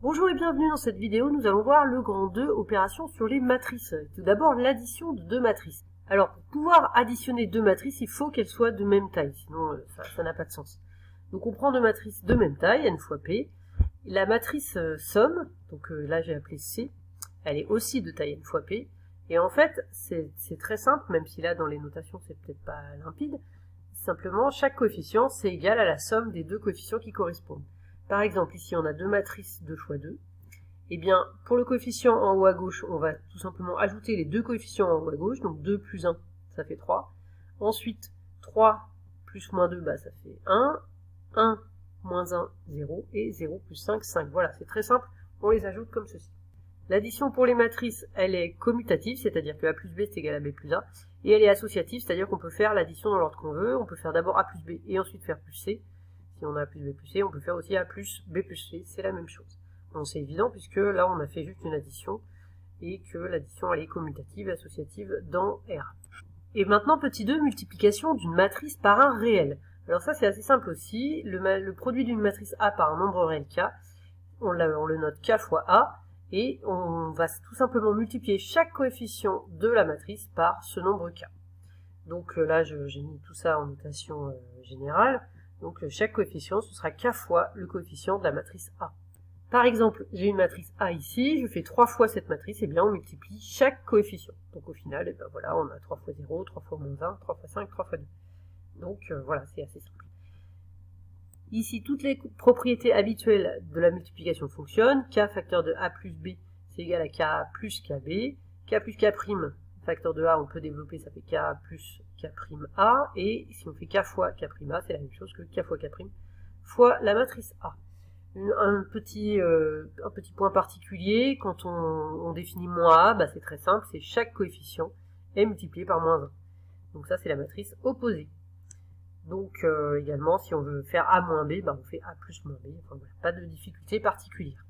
Bonjour et bienvenue dans cette vidéo, nous allons voir le grand 2, opération sur les matrices. Tout d'abord, l'addition de deux matrices. Alors, pour pouvoir additionner deux matrices, il faut qu'elles soient de même taille, sinon ça n'a pas de sens. Donc on prend deux matrices de même taille, n fois p. La matrice somme, donc là j'ai appelé C, elle est aussi de taille n fois p. Et en fait, c'est très simple, même si là dans les notations c'est peut-être pas limpide. Simplement, chaque coefficient c'est égal à la somme des deux coefficients qui correspondent. Par exemple, ici on a deux matrices 2 fois 2. Et bien, pour le coefficient en haut à gauche, on va tout simplement ajouter les deux coefficients en haut à gauche, donc 2 plus 1, ça fait 3. Ensuite, 3 plus moins 2, bah, ça fait 1. 1 moins 1, 0. Et 0 plus 5, 5. Voilà, c'est très simple, on les ajoute comme ceci. L'addition pour les matrices, elle est commutative, c'est-à-dire que A plus B c'est égal à B plus A. Et elle est associative, c'est-à-dire qu'on peut faire l'addition dans l'ordre qu'on veut. On peut faire d'abord A plus B et ensuite faire plus C. Si on a A plus B plus C, on peut faire aussi A plus B plus C, c'est la même chose. Bon, c'est évident puisque là on a fait juste une addition et que l'addition elle est commutative, associative dans R. Et maintenant petit 2, multiplication d'une matrice par un réel. Alors ça c'est assez simple aussi, le produit d'une matrice A par un nombre réel K, on le note K fois A, et on va tout simplement multiplier chaque coefficient de la matrice par ce nombre K. Donc là j'ai mis tout ça en notation générale. Donc chaque coefficient, ce sera K fois le coefficient de la matrice A. Par exemple, j'ai une matrice A ici, je fais 3 fois cette matrice, et bien on multiplie chaque coefficient. Donc au final, et ben voilà, on a 3 fois 0, 3 fois moins 1, 3 fois 5, 3 fois 2. Donc voilà, c'est assez simple. Ici, toutes les propriétés habituelles de la multiplication fonctionnent. K facteur de A plus B, c'est égal à K plus KB. K plus K', facteur de A, on peut développer, ça fait K plus K'A, et si on fait K fois K'A, c'est la même chose que K fois K' fois la matrice A. Un petit point particulier, quand on définit moins A, bah c'est très simple, c'est chaque coefficient est multiplié par moins 1. Donc ça c'est la matrice opposée. Donc également, si on veut faire A moins B, bah on fait A plus moins B, enfin voilà, pas de difficulté particulière.